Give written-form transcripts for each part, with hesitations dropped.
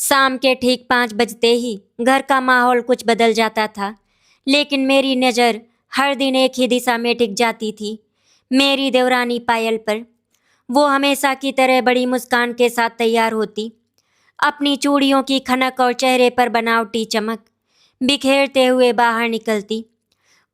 शाम के ठीक 5 बजते ही घर का माहौल कुछ बदल जाता था, लेकिन मेरी नज़र हर दिन एक ही दिशा में टिक जाती थी, मेरी देवरानी पायल पर। वो हमेशा की तरह बड़ी मुस्कान के साथ तैयार होती, अपनी चूड़ियों की खनक और चेहरे पर बनावटी चमक बिखेरते हुए बाहर निकलती।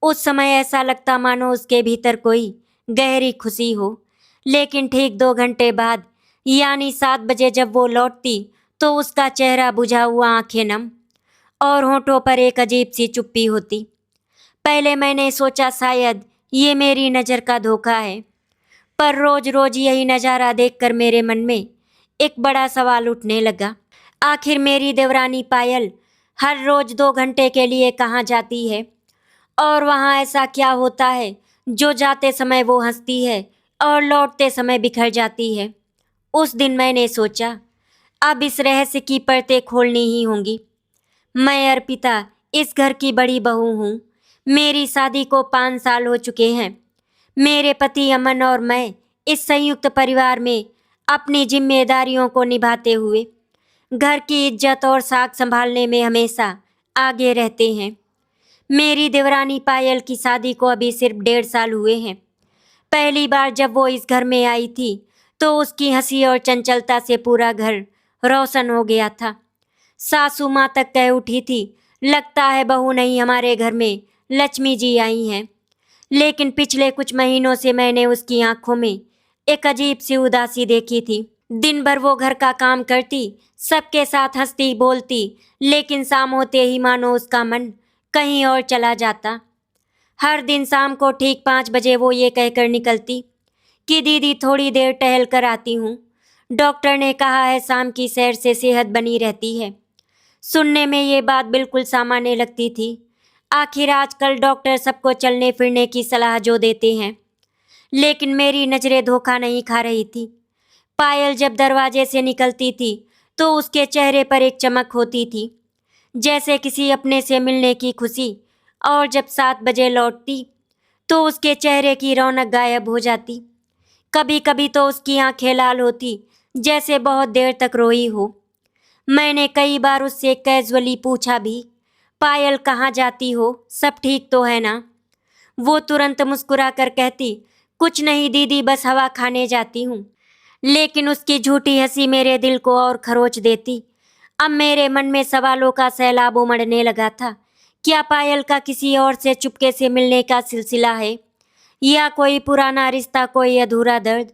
उस समय ऐसा लगता मानो उसके भीतर कोई गहरी खुशी हो। लेकिन ठीक 2 घंटे बाद, यानी 7 बजे जब वो लौटती, तो उसका चेहरा बुझा हुआ, आंखें नम और होठों पर एक अजीब सी चुप्पी होती। पहले मैंने सोचा शायद ये मेरी नज़र का धोखा है, पर रोज रोज यही नज़ारा देखकर मेरे मन में एक बड़ा सवाल उठने लगा। आखिर मेरी देवरानी पायल हर रोज 2 घंटे के लिए कहाँ जाती है, और वहाँ ऐसा क्या होता है जो जाते समय वो हंसती है और लौटते समय बिखर जाती है। उस दिन मैंने सोचा, अब इस रहस्य की परतें खोलनी ही होंगी। मैं अर्पिता इस घर की बड़ी बहू हूँ। मेरी शादी को 5 साल हो चुके हैं। मेरे पति अमन और मैं इस संयुक्त परिवार में अपनी जिम्मेदारियों को निभाते हुए घर की इज्जत और साख संभालने में हमेशा आगे रहते हैं। मेरी देवरानी पायल की शादी को अभी सिर्फ 1.5 साल हुए हैं। पहली बार जब वो इस घर में आई थी, तो उसकी हंसी और चंचलता से पूरा घर रोशन हो गया था। सासू माँ तक कह उठी थी, लगता है बहू नहीं, हमारे घर में लक्ष्मी जी आई हैं। लेकिन पिछले कुछ महीनों से मैंने उसकी आंखों में एक अजीब सी उदासी देखी थी। दिन भर वो घर का काम करती, सबके साथ हंसती बोलती, लेकिन शाम होते ही मानो उसका मन कहीं और चला जाता। हर दिन शाम को ठीक 5 बजे वो ये कहकर निकलती कि दीदी थोड़ी देर टहल कर आती हूँ। डॉक्टर ने कहा है शाम की सैर से सेहत बनी रहती है। सुनने में ये बात बिल्कुल सामान्य लगती थी। आखिर आजकल डॉक्टर सबको चलने फिरने की सलाह जो देते हैं, लेकिन मेरी नज़रें धोखा नहीं खा रही थी। पायल जब दरवाजे से निकलती थी, तो उसके चेहरे पर एक चमक होती थी, जैसे किसी अपने से मिलने की खुशी। और जब 7 बजे लौटती, तो उसके चेहरे की रौनक गायब हो जाती। कभी कभी तो उसकी आंखें लाल होती, जैसे बहुत देर तक रोई हो। मैंने कई बार उससे कैजुअली पूछा भी, पायल कहाँ जाती हो, सब ठीक तो है ना? वो तुरंत मुस्कुरा कर कहती, कुछ नहीं दीदी, बस हवा खाने जाती हूँ। लेकिन उसकी झूठी हंसी मेरे दिल को और खरोच देती। अब मेरे मन में सवालों का सैलाब उमड़ने लगा था। क्या पायल का किसी और से चुपके से मिलने का सिलसिला है, या कोई पुराना रिश्ता, कोई अधूरा दर्द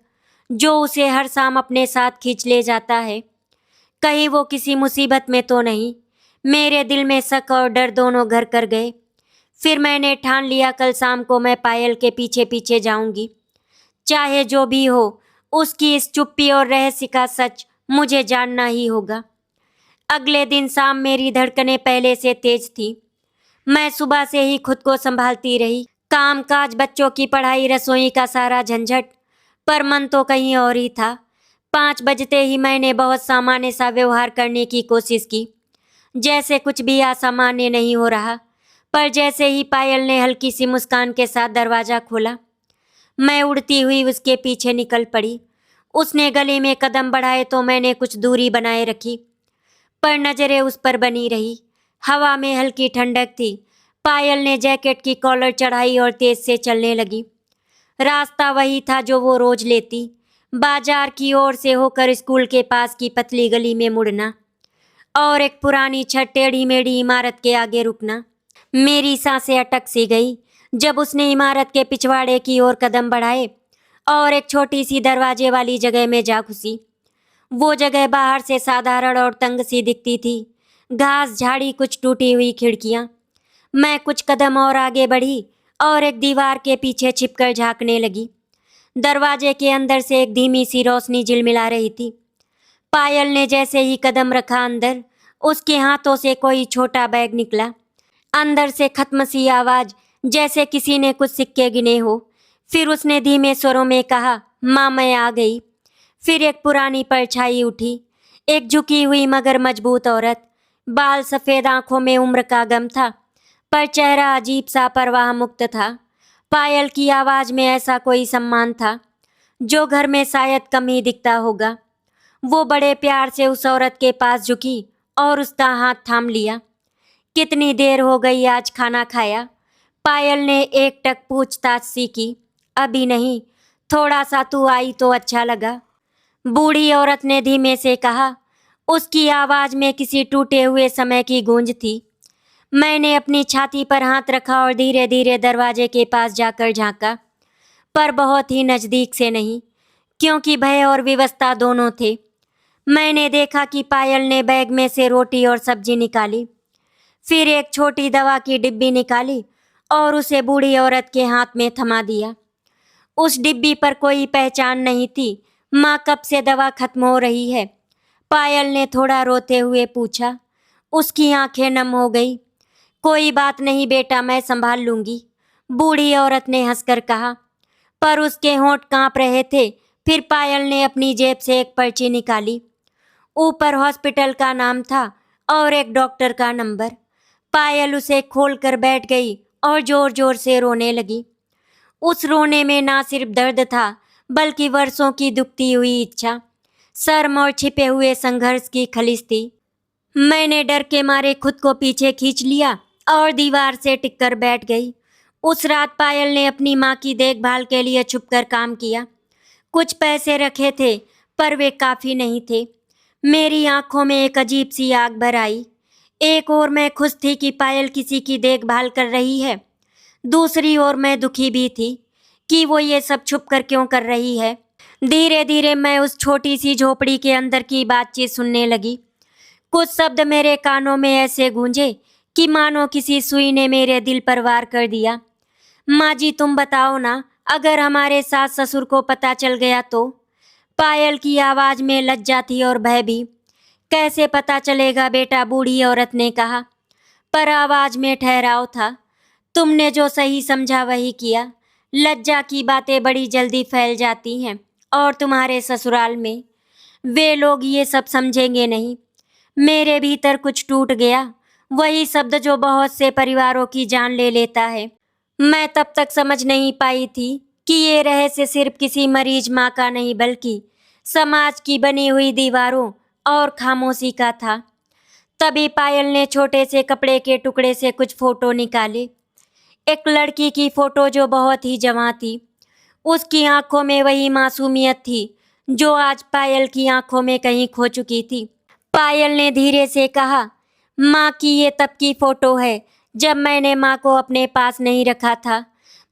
जो उसे हर शाम अपने साथ खींच ले जाता है? कहीं वो किसी मुसीबत में तो नहीं? मेरे दिल में शक और डर दोनों घर कर गए। फिर मैंने ठान लिया, कल शाम को मैं पायल के पीछे पीछे जाऊंगी। चाहे जो भी हो, उसकी इस चुप्पी और रहस्य का सच मुझे जानना ही होगा। अगले दिन शाम मेरी धड़कनें पहले से तेज थी। मैं सुबह से ही खुद को संभालती रही, काम काज, बच्चों की पढ़ाई, रसोई का सारा झंझट, पर मन तो कहीं और ही था। 5 बजते ही मैंने बहुत सामान्य सा व्यवहार करने की कोशिश की, जैसे कुछ भी असामान्य नहीं हो रहा। पर जैसे ही पायल ने हल्की सी मुस्कान के साथ दरवाज़ा खोला, मैं उड़ती हुई उसके पीछे निकल पड़ी। उसने गले में कदम बढ़ाए तो मैंने कुछ दूरी बनाए रखी, पर नज़रें उस पर बनी रही। हवा में हल्की ठंडक थी। पायल ने जैकेट की कॉलर चढ़ाई और तेज से चलने लगी। रास्ता वही था जो वो रोज लेती, बाजार की ओर से होकर स्कूल के पास की पतली गली में मुड़ना और एक पुरानी छत टेढ़ी मेढ़ी इमारत के आगे रुकना। मेरी सांसें अटक सी गई जब उसने इमारत के पिछवाड़े की ओर कदम बढ़ाए और एक छोटी सी दरवाजे वाली जगह में जा घुसी। वो जगह बाहर से साधारण और तंग सी दिखती थी, घास झाड़ी, कुछ टूटी हुई खिड़कियां। मैं कुछ कदम और आगे बढ़ी और एक दीवार के पीछे छिपकर झांकने लगी। दरवाजे के अंदर से एक धीमी सी रोशनी झिलमिला रही थी। पायल ने जैसे ही कदम रखा अंदर, उसके हाथों से कोई छोटा बैग निकला। अंदर से खत्म सी आवाज, जैसे किसी ने कुछ सिक्के गिने हो। फिर उसने धीमे स्वरों में कहा, माँ मैं आ गई। फिर एक पुरानी परछाई उठी, एक झुकी हुई मगर मजबूत औरत। बाल सफ़ेद, आंखों में उम्र का गम था, पर चेहरा अजीब सा परवाह मुक्त था। पायल की आवाज़ में ऐसा कोई सम्मान था जो घर में शायद कम ही दिखता होगा। वो बड़े प्यार से उस औरत के पास झुकी और उसका हाथ थाम लिया। कितनी देर हो गई आज खाना खाया? पायल ने एकटक पूछताछ सी की। अभी नहीं, थोड़ा सा तू आई तो अच्छा लगा, बूढ़ी औरत ने धीमे से कहा। उसकी आवाज में किसी टूटे हुए समय की गूंज थी। मैंने अपनी छाती पर हाथ रखा और धीरे धीरे दरवाजे के पास जाकर झांका, पर बहुत ही नजदीक से नहीं, क्योंकि भय और विवशता दोनों थे। मैंने देखा कि पायल ने बैग में से रोटी और सब्जी निकाली, फिर एक छोटी दवा की डिब्बी निकाली और उसे बूढ़ी औरत के हाथ में थमा दिया। उस डिब्बी पर कोई पहचान नहीं थी। माँ, कब से दवा खत्म हो रही है? पायल ने थोड़ा रोते हुए पूछा। उसकी आंखें नम हो गई। कोई बात नहीं बेटा, मैं संभाल लूंगी, बूढ़ी औरत ने हंसकर कहा, पर उसके होंठ कांप रहे थे। फिर पायल ने अपनी जेब से एक पर्ची निकाली। ऊपर हॉस्पिटल का नाम था और एक डॉक्टर का नंबर। पायल उसे खोलकर बैठ गई और जोर जोर से रोने लगी। उस रोने में ना सिर्फ दर्द था, बल्कि वर्षों की दुखती हुई इच्छा, शर्म और छिपे हुए संघर्ष की खलिश थी। मैंने डर के मारे खुद को पीछे खींच लिया और दीवार से टिककर बैठ गई। उस रात पायल ने अपनी माँ की देखभाल के लिए छुपकर काम किया। कुछ पैसे रखे थे, पर वे काफ़ी नहीं थे। मेरी आंखों में एक अजीब सी आग भर आई। एक ओर मैं खुश थी कि पायल किसी की देखभाल कर रही है, दूसरी ओर मैं दुखी भी थी कि वो ये सब छुप कर क्यों कर रही है। धीरे धीरे मैं उस छोटी सी झोपड़ी के अंदर की बातचीत सुनने लगी। कुछ शब्द मेरे कानों में ऐसे गूंजे कि मानो किसी सुई ने मेरे दिल पर वार कर दिया। माँ जी, तुम बताओ ना, अगर हमारे सास ससुर को पता चल गया तो? पायल की आवाज में लज्जा थी और भय भी। कैसे पता चलेगा बेटा, बूढ़ी औरत ने कहा, पर आवाज में ठहराव था। तुमने जो सही समझा वही किया। लज्जा की बातें बड़ी जल्दी फैल जाती हैं, और तुम्हारे ससुराल में वे लोग ये सब समझेंगे नहीं। मेरे भीतर कुछ टूट गया, वही शब्द जो बहुत से परिवारों की जान ले लेता है। मैं तब तक समझ नहीं पाई थी कि ये रहस्य सिर्फ किसी मरीज माँ का नहीं, बल्कि समाज की बनी हुई दीवारों और खामोशी का था। तभी पायल ने छोटे से कपड़े के टुकड़े से कुछ फोटो निकाले। एक लड़की की फोटो जो बहुत ही जवां थी। उसकी आंखों में वही मासूमियत थी जो आज पायल की आंखों में कहीं खो चुकी थी। पायल ने धीरे से कहा, माँ की ये तब की फोटो है जब मैंने माँ को अपने पास नहीं रखा था।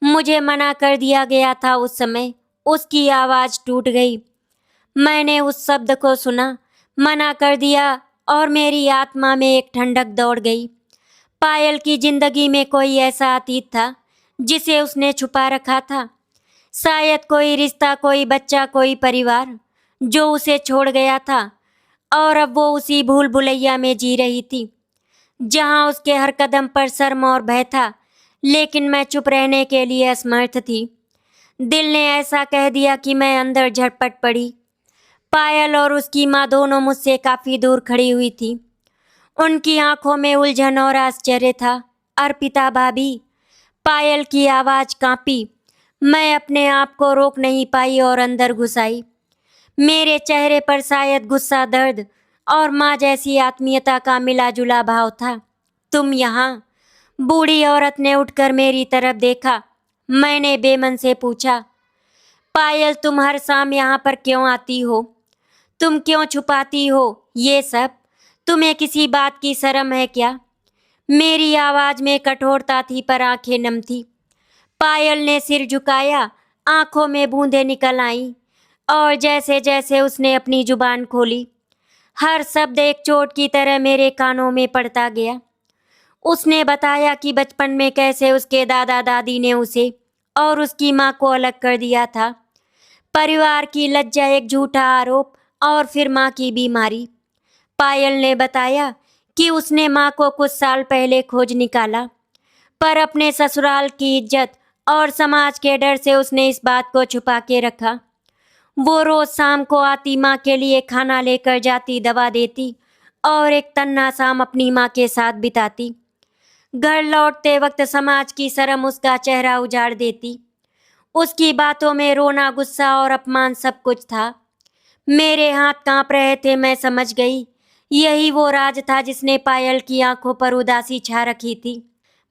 मुझे मना कर दिया गया था उस समय। उसकी आवाज़ टूट गई। मैंने उस शब्द को सुना, मना कर दिया, और मेरी आत्मा में एक ठंडक दौड़ गई। पायल की जिंदगी में कोई ऐसा अतीत था जिसे उसने छुपा रखा था। शायद कोई रिश्ता, कोई बच्चा, कोई परिवार जो उसे छोड़ गया था, और अब वो उसी भूल भुलैया में जी रही थी जहां उसके हर कदम पर शर्म और भय था। लेकिन मैं चुप रहने के लिए असमर्थ थी। दिल ने ऐसा कह दिया कि मैं अंदर झटपट पड़ी। पायल और उसकी माँ दोनों मुझसे काफ़ी दूर खड़ी हुई थी। उनकी आंखों में उलझन और आश्चर्य था। अर्पिता भाभी, पायल की आवाज़ कांपी। मैं अपने आप को रोक नहीं पाई और अंदर घुस आई। मेरे चेहरे पर शायद गुस्सा, दर्द और माँ जैसी आत्मीयता का मिला जुला भाव था। तुम यहाँ? बूढ़ी औरत ने उठकर मेरी तरफ देखा। मैंने बेमन से पूछा, पायल, तुम हर शाम यहाँ पर क्यों आती हो? तुम क्यों छुपाती हो ये सब? तुम्हें किसी बात की शर्म है क्या? मेरी आवाज में कठोरता थी, पर आंखें नम थी। पायल ने सिर झुकाया, आंखों में बूंदें निकल आईं, और जैसे जैसे उसने अपनी जुबान खोली, हर शब्द एक चोट की तरह मेरे कानों में पड़ता गया। उसने बताया कि बचपन में कैसे उसके दादा दादी ने उसे और उसकी माँ को अलग कर दिया था। परिवार की लज्जा, एक झूठा आरोप, और फिर माँ की बीमारी। पायल ने बताया कि उसने माँ को कुछ साल पहले खोज निकाला, पर अपने ससुराल की इज्जत और समाज के डर से उसने इस बात को छुपा के रखा। वो रोज शाम को आती, माँ के लिए खाना लेकर जाती, दवा देती, और एक तन्हा शाम अपनी माँ के साथ बिताती। घर लौटते वक्त समाज की शर्म उसका चेहरा उजाड़ देती। उसकी बातों में रोना, गुस्सा और अपमान सब कुछ था। मेरे हाथ कांप रहे थे। मैं समझ गई यही वो राज था जिसने पायल की आंखों पर उदासी छा रखी थी।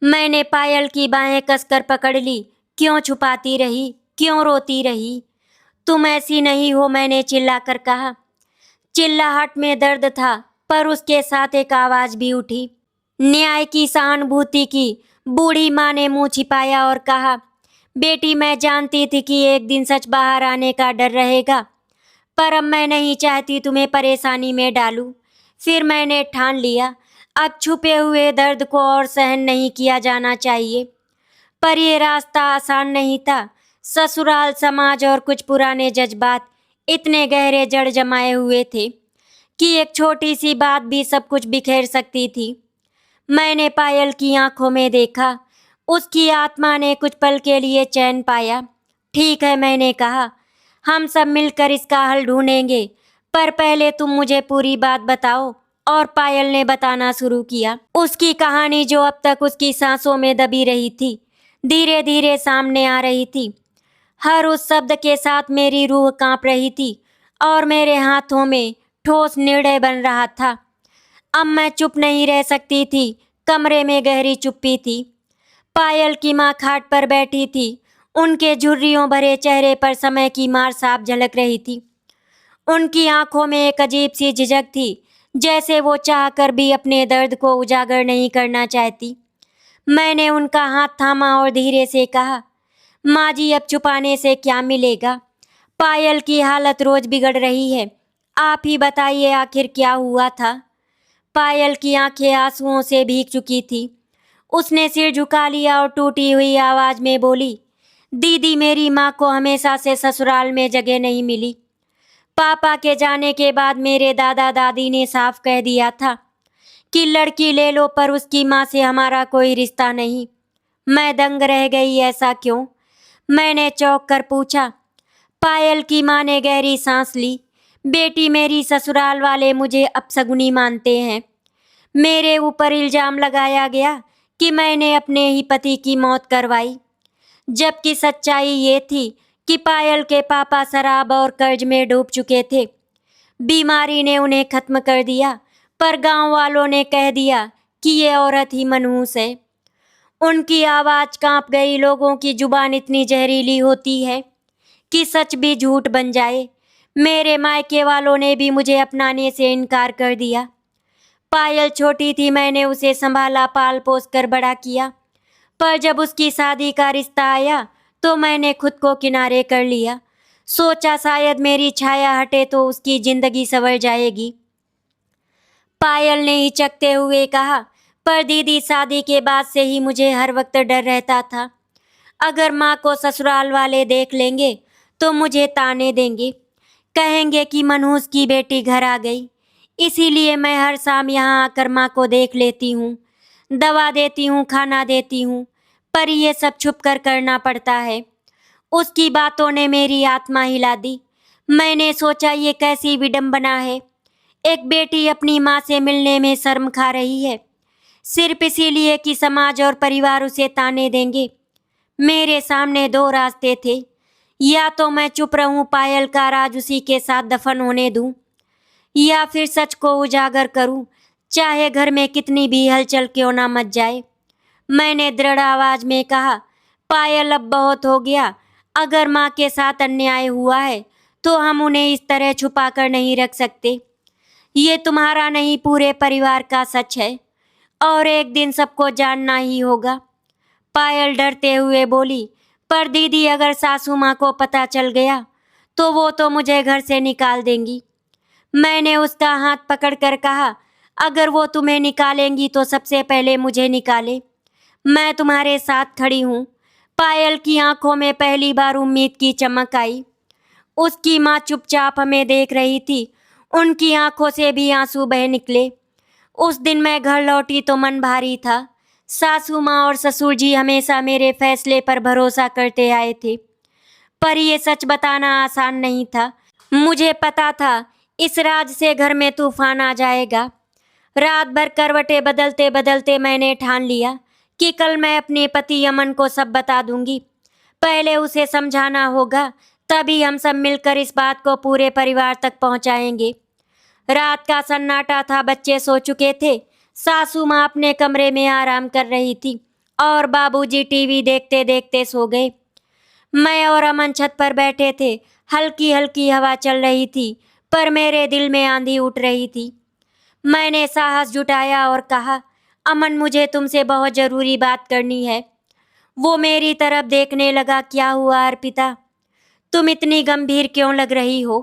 मैंने पायल की बाहें कसकर पकड़ ली। क्यों छुपाती रही, क्यों रोती रही? तुम ऐसी नहीं हो, मैंने चिल्लाकर कहा। चिल्लाहट में दर्द था, पर उसके साथ एक आवाज भी उठी, न्याय की, सहानुभूति की। बूढ़ी माँ ने मुंह छिपाया और कहा, बेटी, मैं जानती थी कि एक दिन सच बाहर आने का डर रहेगा, पर अब मैं नहीं चाहती तुम्हें परेशानी में डालूं। फिर मैंने ठान लिया, अब छुपे हुए दर्द को और सहन नहीं किया जाना चाहिए। पर यह रास्ता आसान नहीं था। ससुराल, समाज और कुछ पुराने जज्बात इतने गहरे जड़ जमाए हुए थे कि एक छोटी सी बात भी सब कुछ बिखेर सकती थी। मैंने पायल की आंखों में देखा। उसकी आत्मा ने कुछ पल के लिए चैन पाया। ठीक है, मैंने कहा, हम सब मिलकर इसका हल ढूंढेंगे, पर पहले तुम मुझे पूरी बात बताओ। और पायल ने बताना शुरू किया। उसकी कहानी, जो अब तक उसकी सांसों में दबी रही थी, धीरे धीरे सामने आ रही थी। हर उस शब्द के साथ मेरी रूह कांप रही थी और मेरे हाथों में ठोस निर्णय बन रहा था। अब मैं चुप नहीं रह सकती थी। कमरे में गहरी चुप्पी थी। पायल की माँ खाट पर बैठी थी। उनके झुर्रियों भरे चेहरे पर समय की मार साफ झलक रही थी। उनकी आंखों में एक अजीब सी झिझक थी, जैसे वो चाहकर भी अपने दर्द को उजागर नहीं करना चाहती। मैंने उनका हाथ थामा और धीरे से कहा, माँ जी, अब छुपाने से क्या मिलेगा? पायल की हालत रोज बिगड़ रही है। आप ही बताइए, आखिर क्या हुआ था? पायल की आंखें आंसुओं से भीग चुकी थी। उसने सिर झुका लिया और टूटी हुई आवाज में बोली, दीदी, मेरी माँ को हमेशा से ससुराल में जगह नहीं मिली। पापा के जाने के बाद मेरे दादा दादी ने साफ कह दिया था कि लड़की ले लो, पर उसकी माँ से हमारा कोई रिश्ता नहीं। मैं दंग रह गई। ऐसा क्यों? मैंने चौंक कर पूछा। पायल की माँ ने गहरी सांस ली। बेटी, मेरी ससुराल वाले मुझे अपशगुनी मानते हैं। मेरे ऊपर इल्जाम लगाया गया कि मैंने अपने ही पति की मौत करवाई, जबकि सच्चाई ये थी कि पायल के पापा शराब और कर्ज में डूब चुके थे। बीमारी ने उन्हें खत्म कर दिया, पर गांव वालों ने कह दिया कि ये औरत ही मनहूस है। उनकी आवाज कांप गई। लोगों की जुबान इतनी जहरीली होती है कि सच भी झूठ बन जाए। मेरे मायके वालों ने भी मुझे अपनाने से इनकार कर दिया। पायल छोटी थी, मैंने उसे संभाला, पाल पोस कर बड़ा किया, पर जब उसकी शादी का रिश्ता आया तो मैंने खुद को किनारे कर लिया। सोचा शायद मेरी छाया हटे तो उसकी जिंदगी संवर जाएगी। पायल ने हिचकते हुए कहा, पर दीदी, शादी के बाद से ही मुझे हर वक्त डर रहता था। अगर माँ को ससुराल वाले देख लेंगे तो मुझे ताने देंगे, कहेंगे कि मनहूस की बेटी घर आ गई। इसीलिए मैं हर शाम यहाँ आकर माँ को देख लेती हूँ, दवा देती हूँ, खाना देती हूँ, पर ये सब छुप कर करना पड़ता है। उसकी बातों ने मेरी आत्मा हिला दी। मैंने सोचा, ये कैसी विडंबना है। एक बेटी अपनी माँ से मिलने में शर्म खा रही है, सिर्फ इसीलिए कि समाज और परिवार उसे ताने देंगे। मेरे सामने दो रास्ते थे, या तो मैं चुप रहूं, पायल का राज उसी के साथ दफन होने दूं, या फिर सच को उजागर करूं, चाहे घर में कितनी भी हलचल क्यों ना मच जाए। मैंने दृढ़ आवाज में कहा, पायल, अब बहुत हो गया। अगर माँ के साथ अन्याय हुआ है तो हम उन्हें इस तरह छुपा कर नहीं रख सकते। ये तुम्हारा नहीं, पूरे परिवार का सच है, और एक दिन सबको जानना ही होगा। पायल डरते हुए बोली, पर दीदी, अगर सासू माँ को पता चल गया तो वो तो मुझे घर से निकाल देंगी। मैंने उसका हाथ पकड़कर कहा, अगर वो तुम्हें निकालेंगी तो सबसे पहले मुझे निकाले। मैं तुम्हारे साथ खड़ी हूँ। पायल की आंखों में पहली बार उम्मीद की चमक आई। उसकी माँ चुपचाप हमें देख रही थी। उनकी आंखों से भी आंसू बह निकले। उस दिन मैं घर लौटी तो मन भारी था। सासू माँ और ससुर जी हमेशा मेरे फैसले पर भरोसा करते आए थे, पर ये सच बताना आसान नहीं था। मुझे पता था इस राज से घर में तूफान आ जाएगा। रात भर करवटें बदलते बदलते मैंने ठान लिया कि कल मैं अपने पति अमन को सब बता दूंगी। पहले उसे समझाना होगा, तभी हम सब मिलकर इस बात को पूरे परिवार तक पहुंचाएंगे। रात का सन्नाटा था, बच्चे सो चुके थे। सासू माँ अपने कमरे में आराम कर रही थी और बाबूजी टीवी देखते देखते सो गए। मैं और अमन छत पर बैठे थे। हल्की हल्की हवा चल रही थी, पर मेरे दिल में आंधी उठ रही थी। मैंने साहस जुटाया और कहा, अमन, मुझे तुमसे बहुत जरूरी बात करनी है। वो मेरी तरफ देखने लगा। क्या हुआ अर्पिता, तुम इतनी गंभीर क्यों लग रही हो?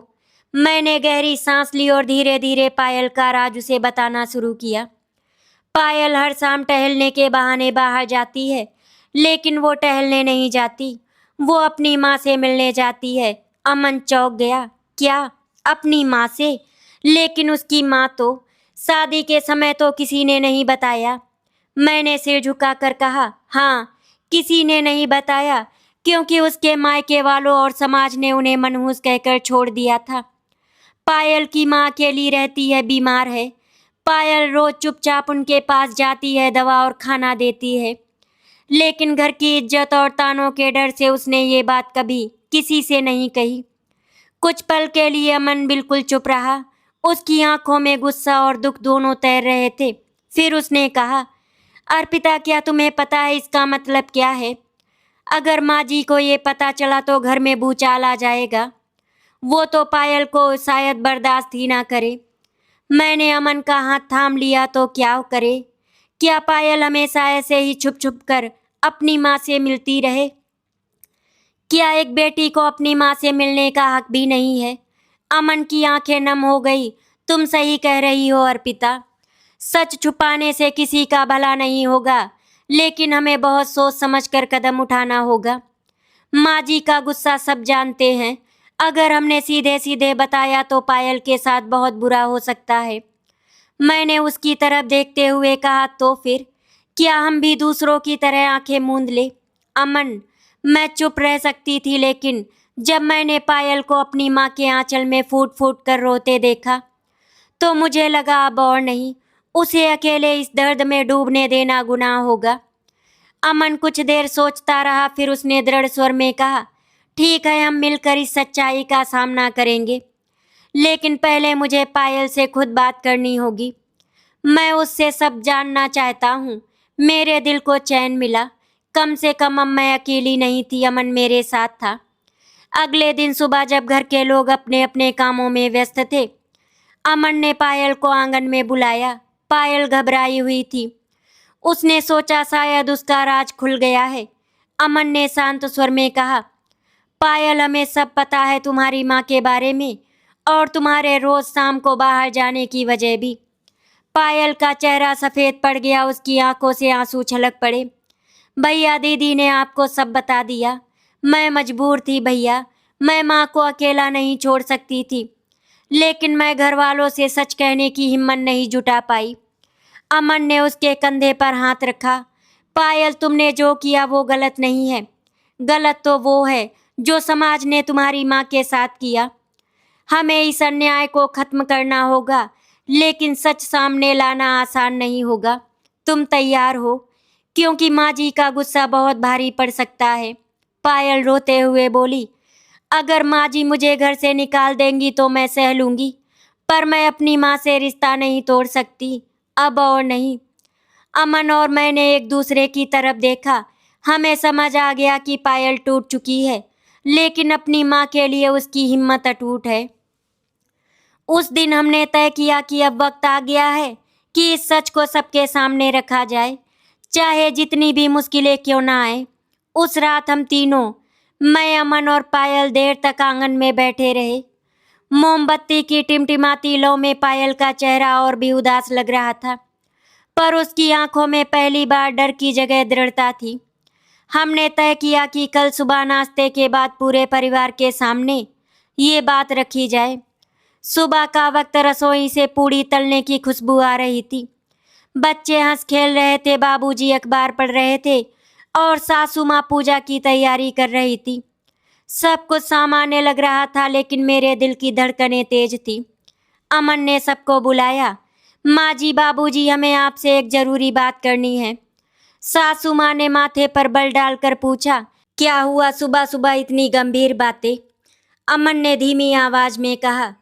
मैंने गहरी सांस ली और धीरे धीरे पायल का राज उसे बताना शुरू किया। पायल हर शाम टहलने के बहाने बाहर जाती है, लेकिन वो टहलने नहीं जाती, वो अपनी माँ से मिलने जाती है। अमन चौंक गया। क्या, अपनी माँ से? लेकिन उसकी माँ तो शादी के समय तो किसी ने नहीं बताया। मैंने सिर झुकाकर कहा, हाँ, किसी ने नहीं बताया, क्योंकि उसके मायके वालों और समाज ने उन्हें मनहूस कहकर छोड़ दिया था। पायल की माँ अकेली रहती है, बीमार है। पायल रोज चुपचाप उनके पास जाती है, दवा और खाना देती है। लेकिन घर की इज्जत और तानों के डर से उसने ये बात कभी किसी से नहीं कही। कुछ पल के लिए अमन बिल्कुल चुप रहा। उसकी आंखों में गुस्सा और दुख दोनों तैर रहे थे। फिर उसने कहा, अर्पिता, क्या तुम्हें पता है इसका मतलब क्या है? अगर माँ जी को ये पता चला तो घर में भूचाल आ जाएगा। वो तो पायल को शायद बर्दाश्त ही ना करे। मैंने अमन का हाथ थाम लिया। तो क्या करे? क्या पायल हमेशा ऐसे ही छुप छुप कर अपनी माँ से मिलती रहे? क्या एक बेटी को अपनी माँ से मिलने का हक भी नहीं है? अमन की आंखें नम हो गई। तुम सही कह रही हो अर्पिता, सच छुपाने से किसी का भला नहीं होगा, लेकिन हमें बहुत सोच समझ कर कदम उठाना होगा। माँ जी का गुस्सा सब जानते हैं। अगर हमने सीधे सीधे बताया तो पायल के साथ बहुत बुरा हो सकता है। मैंने उसकी तरफ देखते हुए कहा, तो फिर क्या हम भी दूसरों की तरह आंखें मूंद ले? अमन, मैं चुप रह सकती थी, लेकिन जब मैंने पायल को अपनी माँ के आंचल में फूट फूट कर रोते देखा तो मुझे लगा अब और नहीं, उसे अकेले इस दर्द में डूबने देना गुनाह होगा। अमन कुछ देर सोचता रहा, फिर उसने दृढ़ स्वर में कहा, ठीक है, हम मिलकर इस सच्चाई का सामना करेंगे, लेकिन पहले मुझे पायल से खुद बात करनी होगी। मैं उससे सब जानना चाहता हूँ। मेरे दिल को चैन मिला। कम से कम अब मैं अकेली नहीं थी, अमन मेरे साथ था। अगले दिन सुबह जब घर के लोग अपने अपने कामों में व्यस्त थे, अमन ने पायल को आंगन में बुलाया। पायल घबराई हुई थी। उसने सोचा शायद उसका राज खुल गया है। अमन ने शांत स्वर में कहा, पायल, हमें सब पता है तुम्हारी माँ के बारे में और तुम्हारे रोज शाम को बाहर जाने की वजह भी। पायल का चेहरा सफ़ेद पड़ गया। उसकी आंखों से आंसू छलक पड़े। भैया, दीदी ने आपको सब बता दिया। मैं मजबूर थी भैया, मैं माँ को अकेला नहीं छोड़ सकती थी, लेकिन मैं घर वालों से सच कहने की हिम्मत नहीं जुटा पाई। अमन ने उसके कंधे पर हाथ रखा। पायल, तुमने जो किया वो गलत नहीं है। गलत तो वो है जो समाज ने तुम्हारी माँ के साथ किया। हमें इस अन्याय को खत्म करना होगा, लेकिन सच सामने लाना आसान नहीं होगा। तुम तैयार हो? क्योंकि माँ जी का गुस्सा बहुत भारी पड़ सकता है। पायल रोते हुए बोली, अगर माँ जी मुझे घर से निकाल देंगी तो मैं सह लूंगी, पर मैं अपनी माँ से रिश्ता नहीं तोड़ सकती, अब और नहीं। अमन और मैंने एक दूसरे की तरफ देखा। हमें समझ आ गया कि पायल टूट चुकी है, लेकिन अपनी माँ के लिए उसकी हिम्मत अटूट है। उस दिन हमने तय किया कि अब वक्त आ गया है कि इस सच को सबके सामने रखा जाए, चाहे जितनी भी मुश्किलें क्यों ना आए। उस रात हम तीनों, मैं, अमन और पायल, देर तक आंगन में बैठे रहे। मोमबत्ती की टिमटिमाती लौ में पायल का चेहरा और भी उदास लग रहा था, पर उसकी आंखों में पहली बार डर की जगह दृढ़ता थी। हमने तय किया कि कल सुबह नाश्ते के बाद पूरे परिवार के सामने ये बात रखी जाए। सुबह का वक्त, रसोई से पूड़ी तलने की खुशबू आ रही थी। बच्चे हंस खेल रहे थे, बाबूजी अखबार पढ़ रहे थे और सासू माँ पूजा की तैयारी कर रही थी। सब कुछ सामान्य लग रहा था, लेकिन मेरे दिल की धड़कनें तेज थी। अमन ने सबको बुलाया। माँ जी, बाबूजी, हमें आपसे एक जरूरी बात करनी है। सासू माँ ने माथे पर बल डालकर पूछा, क्या हुआ सुबह सुबह इतनी गंभीर बातें? अमन ने धीमी आवाज में कहा,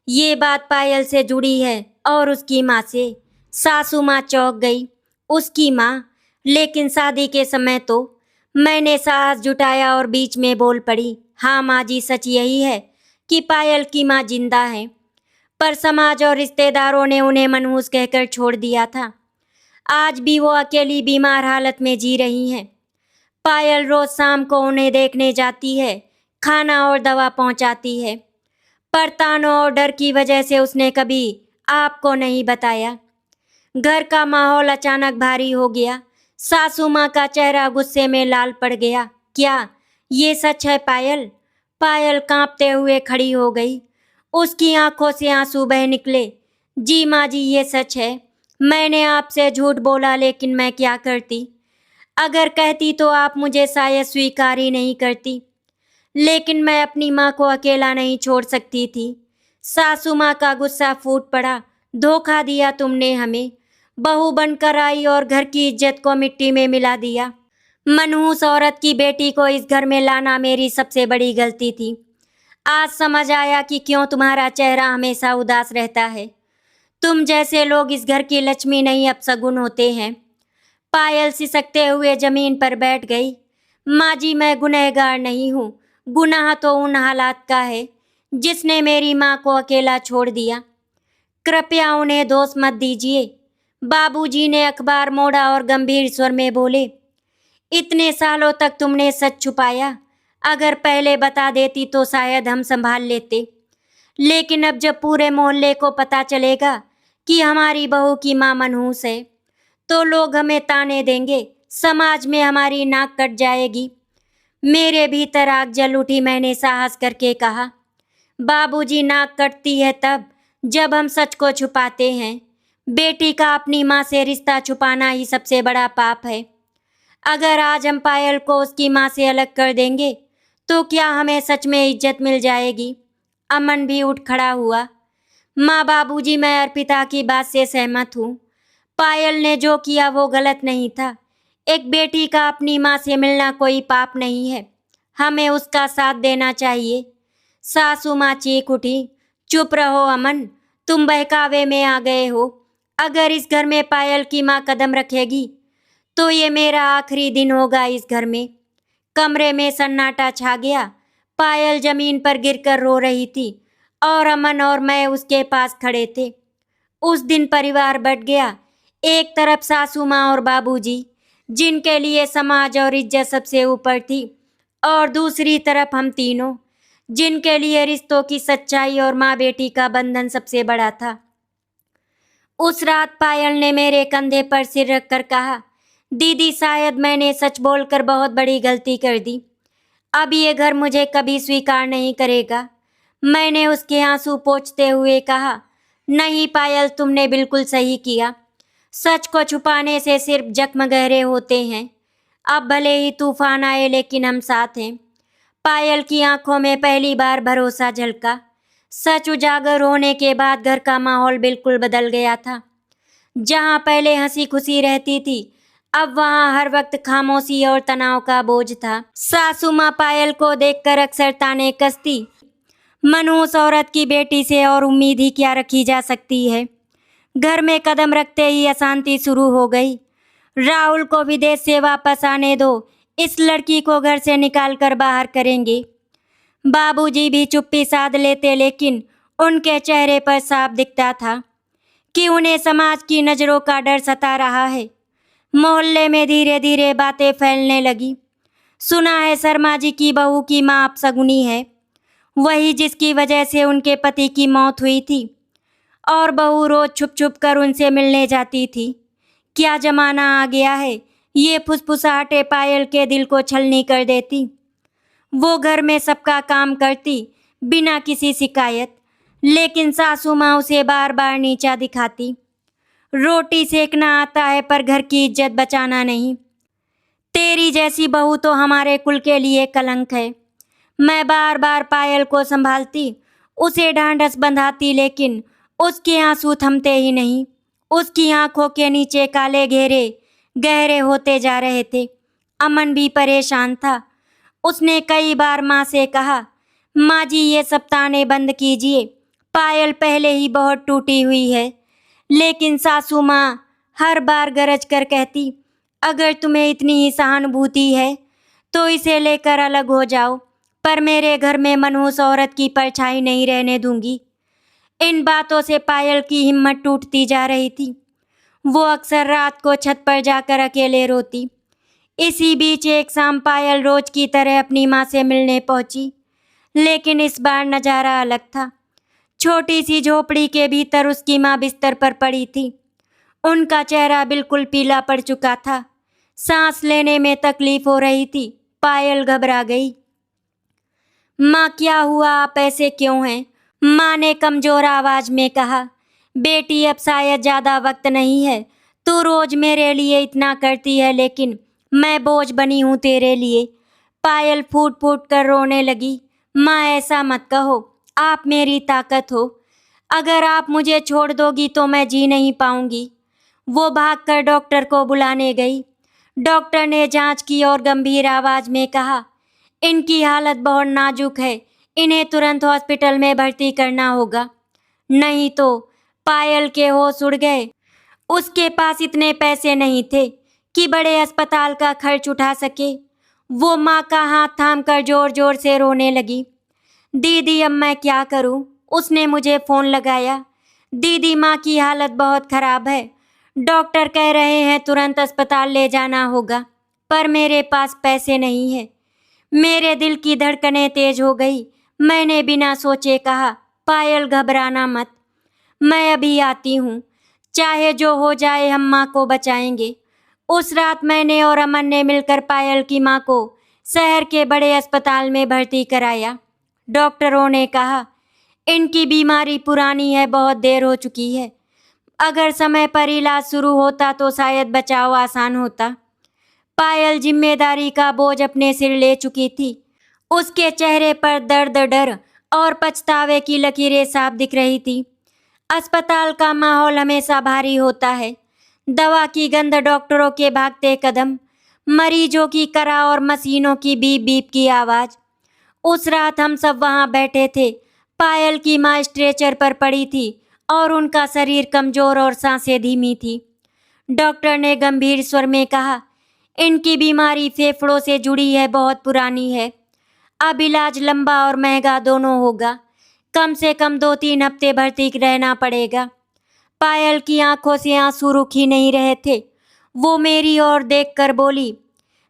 ये बात पायल से जुड़ी है और उसकी माँ से। सासू माँ चौंक गई। उसकी माँ? लेकिन शादी के समय तो। मैंने साहस जुटाया और बीच में बोल पड़ी, हाँ माँ जी, सच यही है कि पायल की माँ जिंदा है, पर समाज और रिश्तेदारों ने उन्हें मनहूस कहकर छोड़ दिया था। आज भी वो अकेली बीमार हालत में जी रही हैं। पायल रोज शाम को उन्हें देखने जाती है, खाना और दवा पहुंचाती है, पर तानों और डर की वजह से उसने कभी आपको नहीं बताया। घर का माहौल अचानक भारी हो गया। सासू माँ का चेहरा गुस्से में लाल पड़ गया। क्या ये सच है पायल? पायल कांपते हुए खड़ी हो गई। उसकी आंखों से आंसू बह निकले। जी माँ जी, ये सच है। मैंने आपसे झूठ बोला, लेकिन मैं क्या करती? अगर कहती तो आप मुझे शायद स्वीकार ही नहीं करती, लेकिन मैं अपनी माँ को अकेला नहीं छोड़ सकती थी। सासू माँ का गुस्सा फूट पड़ा। धोखा दिया तुमने हमें। बहू बनकर आई और घर की इज्जत को मिट्टी में मिला दिया। मनहूस औरत की बेटी को इस घर में लाना मेरी सबसे बड़ी गलती थी। आज समझ आया कि क्यों तुम्हारा चेहरा हमेशा उदास रहता है। तुम जैसे लोग इस घर की लक्ष्मी नहीं, अपशगुन होते हैं। पायल सिसकते हुए जमीन पर बैठ गई। माँ जी, मैं गुनहगार नहीं हूँ। गुनाह तो उन हालात का है जिसने मेरी माँ को अकेला छोड़ दिया। कृपया उन्हें दोष मत दीजिए। बाबूजी ने अखबार मोड़ा और गंभीर स्वर में बोले, इतने सालों तक तुमने सच छुपाया। अगर पहले बता देती तो शायद हम संभाल लेते, लेकिन अब जब पूरे मोहल्ले को पता चलेगा कि हमारी बहू की माँ मनहूस है, तो लोग हमें ताने देंगे, समाज में हमारी नाक कट जाएगी। मेरे भीतर आग जल उठी। मैंने साहस करके कहा, बाबूजी, नाक कटती है तब जब हम सच को छुपाते हैं। बेटी का अपनी माँ से रिश्ता छुपाना ही सबसे बड़ा पाप है। अगर आज हम पायल को उसकी माँ से अलग कर देंगे तो क्या हमें सच में इज्जत मिल जाएगी? अमन भी उठ खड़ा हुआ। माँ, बाबूजी, मैं अर्पिता की बात से सहमत हूँ। पायल ने जो किया वो गलत नहीं था। एक बेटी का अपनी माँ से मिलना कोई पाप नहीं है। हमें उसका साथ देना चाहिए। सासू माँ चीख उठी, चुप रहो अमन, तुम बहकावे में आ गए हो। अगर इस घर में पायल की माँ कदम रखेगी तो ये मेरा आखिरी दिन होगा इस घर में। कमरे में सन्नाटा छा गया। पायल जमीन पर गिरकर रो रही थी और अमन और मैं उसके पास खड़े थे। उस दिन परिवार बट गया। एक तरफ सासू माँ और बाबूजी, जिनके लिए समाज और इज्जत सबसे ऊपर थी, और दूसरी तरफ हम तीनों, जिनके लिए रिश्तों की सच्चाई और माँ बेटी का बंधन सबसे बड़ा था। उस रात पायल ने मेरे कंधे पर सिर रखकर कहा, दीदी, शायद मैंने सच बोलकर बहुत बड़ी गलती कर दी। अब ये घर मुझे कभी स्वीकार नहीं करेगा। मैंने उसके आंसू पोंछते हुए कहा, नहीं पायल, तुमने बिल्कुल सही किया। सच को छुपाने से सिर्फ जख्म गहरे होते हैं। अब भले ही तूफान आए, लेकिन हम साथ हैं। पायल की आंखों में पहली बार भरोसा झलका। सच उजागर होने के बाद घर का माहौल बिल्कुल बदल गया था। जहां पहले हंसी खुशी रहती थी, अब वहां हर वक्त खामोशी और तनाव का बोझ था। सासू माँ पायल को देखकर अक्सर ताने कसती, मनहूस औरत की बेटी से और उम्मीद ही क्या रखी जा सकती है। घर में कदम रखते ही अशांति शुरू हो गई। राहुल को विदेश से वापस आने दो, इस लड़की को घर से निकाल कर बाहर करेंगे। बाबूजी भी चुप्पी साध लेते, लेकिन उनके चेहरे पर साफ दिखता था कि उन्हें समाज की नज़रों का डर सता रहा है। मोहल्ले में धीरे धीरे बातें फैलने लगी। सुना है शर्मा जी की बहू की माँ अपशगुनी है, वही जिसकी वजह से उनके पति की मौत हुई थी, और बहू रोज छुप छुप कर उनसे मिलने जाती थी। क्या जमाना आ गया है। ये फुसफुसाहटें पायल के दिल को छलनी कर देती। वो घर में सबका काम करती बिना किसी शिकायत, लेकिन सासू माँ उसे बार बार नीचा दिखाती। रोटी सेकना आता है पर घर की इज्जत बचाना नहीं। तेरी जैसी बहू तो हमारे कुल के लिए कलंक है। मैं बार बार पायल को संभालती, उसे ढांढस बंधाती, लेकिन उसके आंसू थमते ही नहीं। उसकी आंखों के नीचे काले घेरे गहरे होते जा रहे थे। अमन भी परेशान था। उसने कई बार माँ से कहा, माँ जी, ये सब ताने बंद कीजिए। पायल पहले ही बहुत टूटी हुई है, लेकिन सासू माँ हर बार गरज कर कहती, अगर तुम्हें इतनी ही सहानुभूति है तो इसे लेकर अलग हो जाओ, पर मेरे घर में मनहूस औरत की परछाई नहीं रहने दूंगी। इन बातों से पायल की हिम्मत टूटती जा रही थी। वो अक्सर रात को छत पर जाकर अकेले रोती। इसी बीच एक शाम पायल रोज की तरह अपनी माँ से मिलने पहुंची, लेकिन इस बार नजारा अलग था। छोटी सी झोपड़ी के भीतर उसकी माँ बिस्तर पर पड़ी थी। उनका चेहरा बिल्कुल पीला पड़ चुका था। सांस लेने में तकलीफ हो रही थी। पायल घबरा गई। माँ, क्या हुआ? आप ऐसे क्यों हैं? माँ ने कमजोर आवाज में कहा, बेटी, अब शायद ज्यादा वक्त नहीं है। तू रोज मेरे लिए इतना करती है, लेकिन मैं बोझ बनी हूँ तेरे लिए। पायल फूट फूट कर रोने लगी। माँ, ऐसा मत कहो, आप मेरी ताकत हो। अगर आप मुझे छोड़ दोगी तो मैं जी नहीं पाऊंगी। वो भागकर डॉक्टर को बुलाने गई। डॉक्टर ने जांच की और गंभीर आवाज में कहा, इनकी हालत बहुत नाजुक है, इन्हें तुरंत हॉस्पिटल में भर्ती करना होगा, नहीं तो। पायल के होश उड़ गए। उसके पास इतने पैसे नहीं थे कि बड़े अस्पताल का खर्च उठा सके। वो माँ का हाथ थामकर जोर जोर से रोने लगी। दीदी, अब मैं क्या करूं? उसने मुझे फोन लगाया। दीदी, माँ की हालत बहुत खराब है। डॉक्टर कह रहे हैं तुरंत अस्पताल ले जाना होगा, पर मेरे पास पैसे नहीं है। मेरे दिल की धड़कनें तेज हो गई। मैंने बिना सोचे कहा, पायल, घबराना मत, मैं अभी आती हूँ। चाहे जो हो जाए हम माँ को बचाएंगे। उस रात मैंने और अमन ने मिलकर पायल की माँ को शहर के बड़े अस्पताल में भर्ती कराया। डॉक्टरों ने कहा, इनकी बीमारी पुरानी है, बहुत देर हो चुकी है। अगर समय पर इलाज शुरू होता तो शायद बचाव आसान होता। पायल जिम्मेदारी का बोझ अपने सिर ले चुकी थी। उसके चेहरे पर दर्द, डर और पछतावे की लकीरें साफ दिख रही थी। अस्पताल का माहौल हमेशा भारी होता है। दवा की गंध, डॉक्टरों के भागते कदम, मरीजों की करा और मशीनों की बीप बीप की आवाज। उस रात हम सब वहां बैठे थे। पायल की माँ स्ट्रेचर पर पड़ी थी और उनका शरीर कमजोर और सांसें धीमी थी। डॉक्टर ने गंभीर स्वर में कहा, इनकी बीमारी फेफड़ों से जुड़ी है, बहुत पुरानी है। अब इलाज लंबा और महंगा दोनों होगा। कम से कम 2-3 हफ्ते भर्ती रहना पड़ेगा। पायल की आंखों से आंसू रुक ही नहीं रहे थे। वो मेरी ओर देखकर बोली,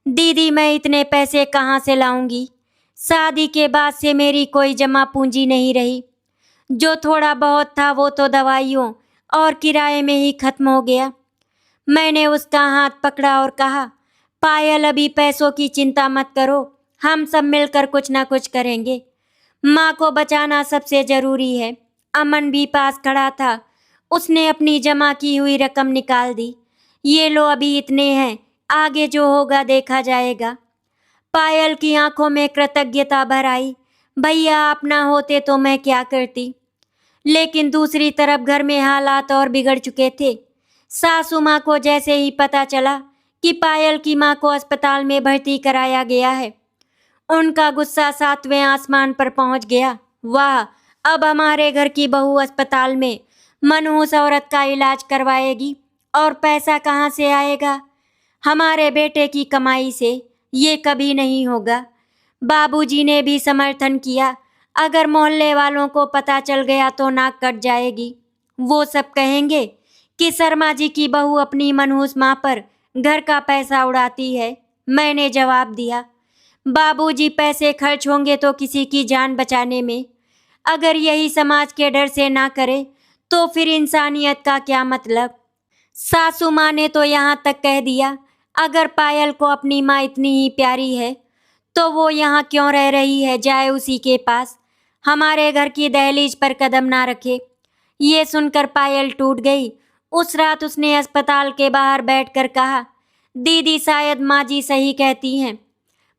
दीदी, मैं इतने पैसे कहाँ से लाऊंगी? शादी के बाद से मेरी कोई जमा पूंजी नहीं रही। जो थोड़ा बहुत था वो तो दवाइयों और किराए में ही खत्म हो गया। मैंने उसका हाथ पकड़ा और कहा, पायल, अभी पैसों की चिंता मत करो, हम सब मिलकर कुछ ना कुछ करेंगे। माँ को बचाना सबसे जरूरी है। अमन भी पास खड़ा था। उसने अपनी जमा की हुई रकम निकाल दी। ये लो, अभी इतने हैं, आगे जो होगा देखा जाएगा। पायल की आंखों में कृतज्ञता भर आई। भैया, आप ना होते तो मैं क्या करती। लेकिन दूसरी तरफ घर में हालात और बिगड़ चुके थे। सासू माँ को जैसे ही पता चला कि पायल की माँ को अस्पताल में भर्ती कराया गया है, उनका गुस्सा 7वें आसमान पर पहुंच गया। वाह, अब हमारे घर की बहू अस्पताल में मनहूस औरत का इलाज करवाएगी, और पैसा कहाँ से आएगा? हमारे बेटे की कमाई से। ये कभी नहीं होगा। बाबूजी ने भी समर्थन किया। अगर मोहल्ले वालों को पता चल गया तो नाक कट जाएगी। वो सब कहेंगे कि शर्मा जी की बहू अपनी मनहूस माँ पर घर का पैसा उड़ाती है। मैंने जवाब दिया, बाबूजी, पैसे खर्च होंगे तो किसी की जान बचाने में। अगर यही समाज के डर से ना करे तो फिर इंसानियत का क्या मतलब? सासू माँ ने तो यहाँ तक कह दिया, अगर पायल को अपनी माँ इतनी ही प्यारी है तो वो यहाँ क्यों रह रही है, जाए उसी के पास, हमारे घर की दहलीज पर कदम ना रखे। ये सुनकर पायल टूट गई। उस रात उसने अस्पताल के बाहर बैठकर कहा, दीदी, शायद माँ जी सही कहती हैं।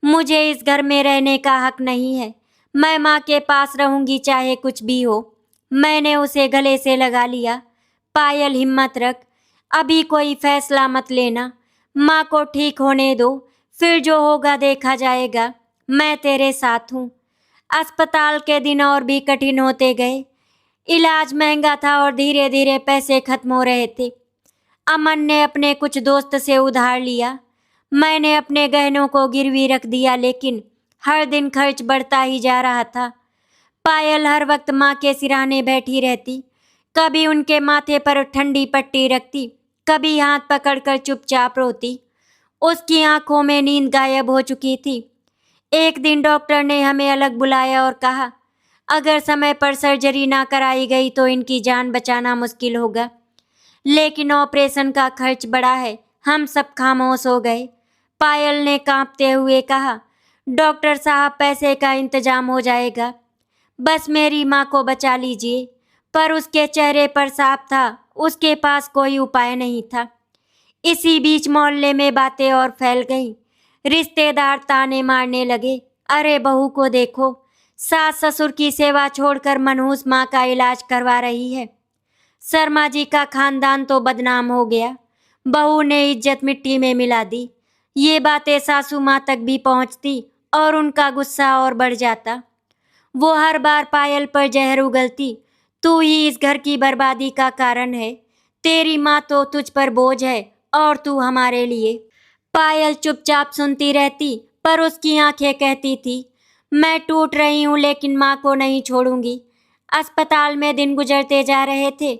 मुझे इस घर में रहने का हक नहीं है। मैं माँ के पास रहूंगी चाहे कुछ भी हो। मैंने उसे गले से लगा लिया। पायल, हिम्मत रख, अभी कोई फैसला मत लेना। माँ को ठीक होने दो, फिर जो होगा देखा जाएगा। मैं तेरे साथ हूँ। अस्पताल के दिन और भी कठिन होते गए। इलाज महंगा था और धीरे धीरे पैसे खत्म हो रहे थे। अमन ने अपने कुछ दोस्त से उधार लिया। मैंने अपने गहनों को गिरवी रख दिया, लेकिन हर दिन खर्च बढ़ता ही जा रहा था। पायल हर वक्त माँ के सिरहाने बैठी रहती, कभी उनके माथे पर ठंडी पट्टी रखती, कभी हाथ पकड़कर चुपचाप रोती। उसकी आंखों में नींद गायब हो चुकी थी। एक दिन डॉक्टर ने हमें अलग बुलाया और कहा, अगर समय पर सर्जरी ना कराई गई तो इनकी जान बचाना मुश्किल होगा। लेकिन ऑपरेशन का खर्च बड़ा है। हम सब खामोश हो गए। पायल ने कांपते हुए कहा, डॉक्टर साहब, पैसे का इंतजाम हो जाएगा, बस मेरी माँ को बचा लीजिए। पर उसके चेहरे पर साफ था, उसके पास कोई उपाय नहीं था। इसी बीच मोहल्ले में बातें और फैल गईं। रिश्तेदार ताने मारने लगे, अरे बहू को देखो, सास ससुर की सेवा छोड़कर मनहूस माँ का इलाज करवा रही है। शर्मा जी का खानदान तो बदनाम हो गया। बहू ने इज्जत मिट्टी में मिला दी। ये बातें सासू माँ तक भी पहुँचती और उनका गुस्सा और बढ़ जाता। वो हर बार पायल पर जहर उगलती, तू ही इस घर की बर्बादी का कारण है। तेरी माँ तो तुझ पर बोझ है और तू हमारे लिए। पायल चुपचाप सुनती रहती, पर उसकी आंखें कहती थी, मैं टूट रही हूँ लेकिन माँ को नहीं छोड़ूंगी। अस्पताल में दिन गुजरते जा रहे थे।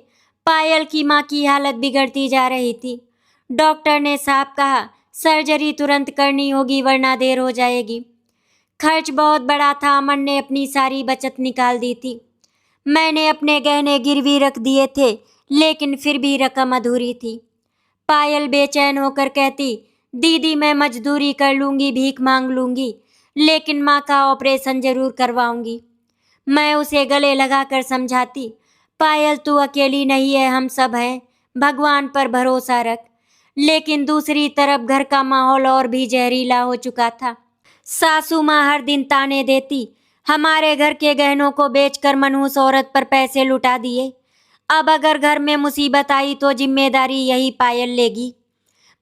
पायल की माँ की हालत बिगड़ती जा रही थी। डॉक्टर ने साफ कहा, सर्जरी तुरंत करनी होगी वरना देर हो जाएगी। खर्च बहुत बड़ा था। अमन ने अपनी सारी बचत निकाल दी थी। मैंने अपने गहने गिरवी रख दिए थे, लेकिन फिर भी रकम अधूरी थी। पायल बेचैन होकर कहती, दीदी मैं मजदूरी कर लूँगी, भीख मांग लूँगी, लेकिन माँ का ऑपरेशन जरूर करवाऊँगी। मैं उसे गले लगाकर समझाती, पायल तू अकेली नहीं है, हम सब हैं, भगवान पर भरोसा रख। लेकिन दूसरी तरफ घर का माहौल और भी जहरीला हो चुका था। सासू माँ हर दिन ताने देती, हमारे घर के गहनों को बेचकर मनहूस औरत पर पैसे लुटा दिए। अब अगर घर में मुसीबत आई तो जिम्मेदारी यही पायल लेगी।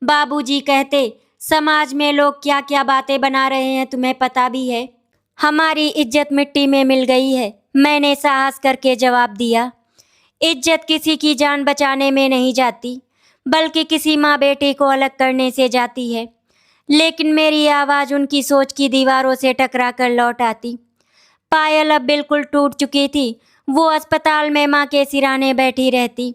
बाबूजी कहते, समाज में लोग क्या क्या बातें बना रहे हैं तुम्हें पता भी है। हमारी इज्जत मिट्टी में मिल गई है। मैंने साहस करके जवाब दिया, इज्जत किसी की जान बचाने में नहीं जाती, बल्कि किसी माँ बेटे को अलग करने से जाती है। लेकिन मेरी आवाज़ उनकी सोच की दीवारों से टकरा कर लौट आती। पायल अब बिल्कुल टूट चुकी थी। वो अस्पताल में माँ के सिरहाने बैठी रहती,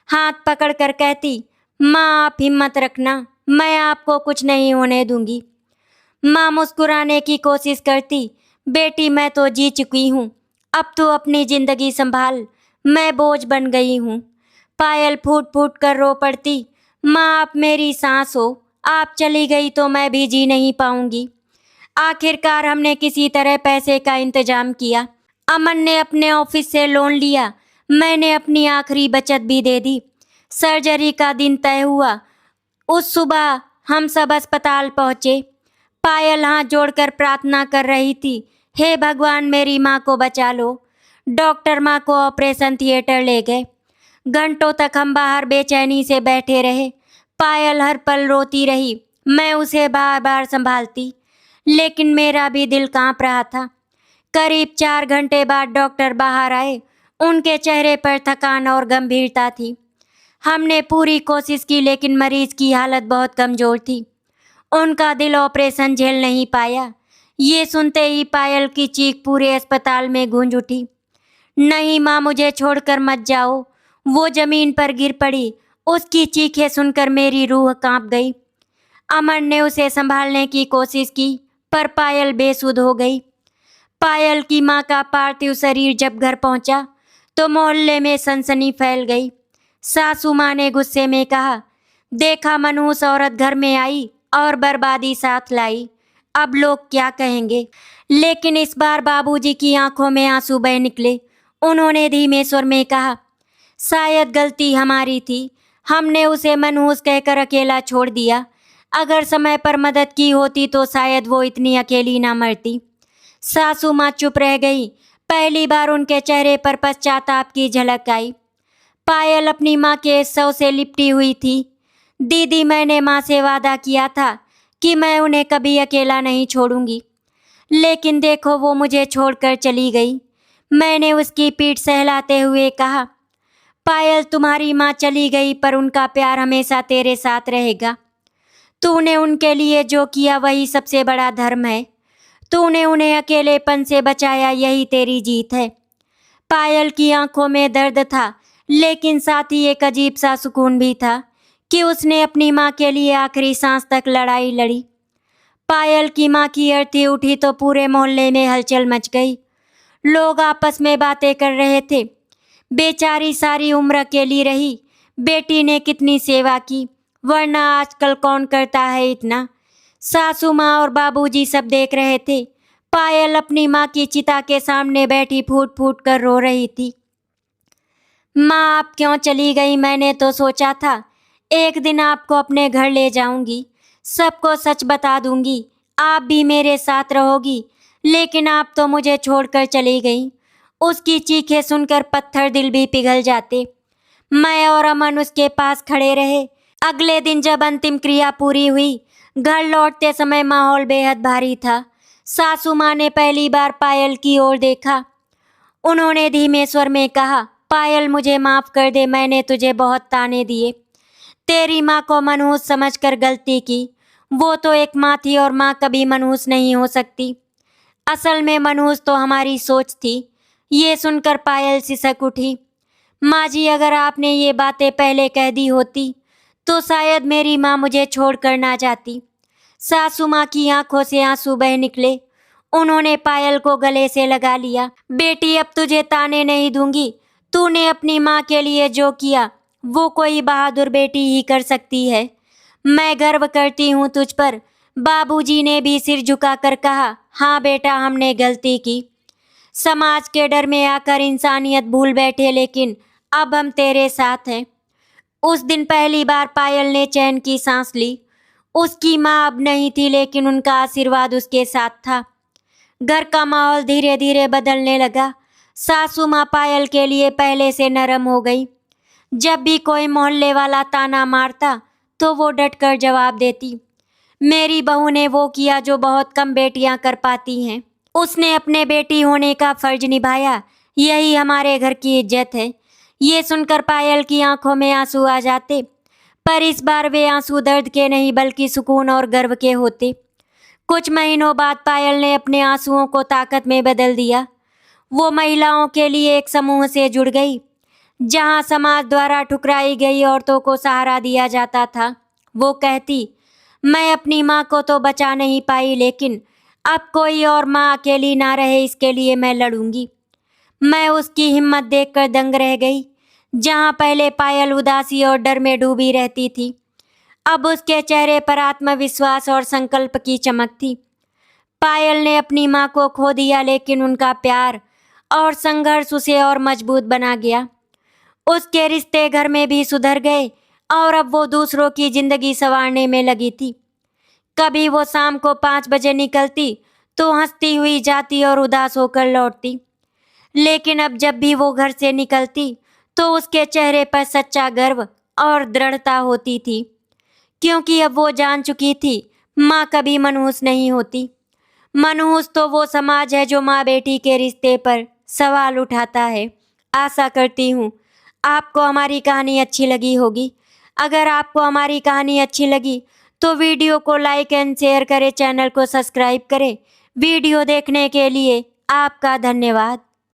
हाथ पकड़कर कहती, माँ आप हिम्मत रखना, मैं आपको कुछ नहीं होने दूंगी। माँ मुस्कुराने की कोशिश करती, बेटी मैं तो जी चुकी हूँ, अब तो अपनी जिंदगी संभाल, मैं बोझ बन गई हूँ। पायल फूट फूट कर रो पड़ती, माँ आप मेरी सांस हो, आप चली गई तो मैं भी जी नहीं पाऊंगी। आखिरकार हमने किसी तरह पैसे का इंतजाम किया। अमन ने अपने ऑफिस से लोन लिया, मैंने अपनी आखिरी बचत भी दे दी। सर्जरी का दिन तय हुआ। उस सुबह हम सब अस्पताल पहुँचे। पायल हाथ जोड़कर प्रार्थना कर रही थी, हे भगवान मेरी माँ को बचा लो। डॉक्टर माँ को ऑपरेशन थिएटर ले गए। घंटों तक हम बाहर बेचैनी से बैठे रहे। पायल हर पल रोती रही। मैं उसे बार बार संभालती, लेकिन मेरा भी दिल कांप रहा था। करीब 4 घंटे बाद डॉक्टर बाहर आए। उनके चेहरे पर थकान और गंभीरता थी। हमने पूरी कोशिश की, लेकिन मरीज की हालत बहुत कमज़ोर थी। उनका दिल ऑपरेशन झेल नहीं पाया। ये सुनते ही पायल की चीख पूरे अस्पताल में गूंज उठी, नहीं माँ मुझे छोड़कर मत जाओ। वो जमीन पर गिर पड़ी। उसकी चीखें सुनकर मेरी रूह कांप गई। अमन ने उसे संभालने की कोशिश की, पर पायल बेसुध हो गई। पायल की माँ का पार्थिव शरीर जब घर पहुंचा तो मोहल्ले में सनसनी फैल गई। सासू माँ ने गुस्से में कहा, देखा मनहूस औरत घर में आई और बर्बादी साथ लाई, अब लोग क्या कहेंगे। लेकिन इस बार बाबूजी की आंखों में आंसू बह निकले। उन्होंने धीमे स्वर में कहा, शायद गलती हमारी थी, हमने उसे मनहूस कहकर अकेला छोड़ दिया। अगर समय पर मदद की होती तो शायद वो इतनी अकेली ना मरती। सासू माँ चुप रह गई। पहली बार उनके चेहरे पर पश्चाताप की झलक आई। पायल अपनी माँ के शव से लिपटी हुई थी। दीदी मैंने माँ से वादा किया था कि मैं उन्हें कभी अकेला नहीं छोड़ूंगी, लेकिन देखो वो मुझे छोड़कर चली गई। मैंने उसकी पीठ सहलाते हुए कहा, पायल, तुम्हारी माँ चली गई पर उनका प्यार हमेशा तेरे साथ रहेगा। तूने उनके लिए जो किया वही सबसे बड़ा धर्म है। तूने उन्हें अकेलेपन से बचाया, यही तेरी जीत है। पायल की आंखों में दर्द था, लेकिन साथ ही एक अजीब सा सुकून भी था कि उसने अपनी माँ के लिए आखिरी सांस तक लड़ाई लड़ी। पायल की माँ की अर्थी उठी तो पूरे मोहल्ले में हलचल मच गई। लोग आपस में बातें कर रहे थे। बेचारी सारी उम्र अकेली रही, बेटी ने कितनी सेवा की, वरना आजकल कौन करता है इतना। सासू माँ और बाबूजी सब देख रहे थे। पायल अपनी माँ की चिता के सामने बैठी फूट फूट कर रो रही थी। माँ, आप क्यों चली गई? मैंने तो सोचा था एक दिन आपको अपने घर ले जाऊंगी, सबको सच बता दूंगी, आप भी मेरे साथ रहोगी, लेकिन आप तो मुझे छोड़कर चली गई। उसकी चीखें सुनकर पत्थर दिल भी पिघल जाते। मैं और अमन उसके पास खड़े रहे। अगले दिन जब अंतिम क्रिया पूरी हुई, घर लौटते समय माहौल बेहद भारी था। सासू माँ ने पहली बार पायल की ओर देखा। उन्होंने धीमे स्वर में कहा, पायल, मुझे माफ कर दे, मैंने तुझे बहुत ताने दिए। तेरी माँ को मनहूस समझकर गलती की। वो तो एक माँ थी और माँ कभी मनहूस नहीं हो सकती। असल में मनहूस तो हमारी सोच थी। ये सुनकर पायल सिसक उठी। माँ जी, अगर आपने ये बातें पहले कह दी होती तो शायद मेरी माँ मुझे छोड़कर ना जाती। सासू माँ की आंखों से आंसू बह निकले। उन्होंने पायल को गले से लगा लिया। बेटी, अब तुझे ताने नहीं दूंगी। तूने अपनी माँ के लिए जो किया वो कोई बहादुर बेटी ही कर सकती है। मैं गर्व करती हूँ तुझ पर। बाबूजी ने भी सिर झुकाकर कहा, हाँ बेटा, हमने गलती की। समाज के डर में आकर इंसानियत भूल बैठे, लेकिन अब हम तेरे साथ हैं। उस दिन पहली बार पायल ने चैन की सांस ली। उसकी माँ अब नहीं थी, लेकिन उनका आशीर्वाद उसके साथ था। घर का माहौल धीरे धीरे बदलने लगा। सासू माँ पायल के लिए पहले से नरम हो गई। जब भी कोई मोहल्ले वाला ताना मारता तो वो डटकर जवाब देती। मेरी बहू ने वो किया जो बहुत कम बेटियां कर पाती हैं। उसने अपने बेटी होने का फर्ज निभाया। यही हमारे घर की इज्जत है। ये सुनकर पायल की आंखों में आंसू आ जाते, पर इस बार वे आंसू दर्द के नहीं बल्कि सुकून और गर्व के होते। कुछ महीनों बाद पायल ने अपने आंसुओं को ताकत में बदल दिया। वो महिलाओं के लिए एक समूह से जुड़ गई, जहां समाज द्वारा ठुकराई गई औरतों को सहारा दिया जाता था। वो कहती, मैं अपनी माँ को तो बचा नहीं पाई, लेकिन अब कोई और माँ अकेली ना रहे, इसके लिए मैं लड़ूंगी। मैं उसकी हिम्मत देखकर दंग रह गई। जहां पहले पायल उदासी और डर में डूबी रहती थी, अब उसके चेहरे पर आत्मविश्वास और संकल्प की चमक थी। पायल ने अपनी माँ को खो दिया, लेकिन उनका प्यार और संघर्ष उसे और मजबूत बना गया। उसके रिश्ते घर में भी सुधर गए और अब वो दूसरों की जिंदगी संवारने में लगी थी। कभी वो शाम को 5 बजे निकलती तो हंसती हुई जाती और उदास होकर लौटती, लेकिन अब जब भी वो घर से निकलती तो उसके चेहरे पर सच्चा गर्व और दृढ़ता होती थी, क्योंकि अब वो जान चुकी थी माँ कभी मनहूस नहीं होती। मनहूस तो वो समाज है जो माँ बेटी के रिश्ते पर सवाल उठाता है। आशा करती हूँ आपको हमारी कहानी अच्छी लगी होगी। अगर आपको हमारी कहानी अच्छी लगी तो वीडियो को लाइक एंड शेयर करें, चैनल को सब्सक्राइब करें। वीडियो देखने के लिए आपका धन्यवाद।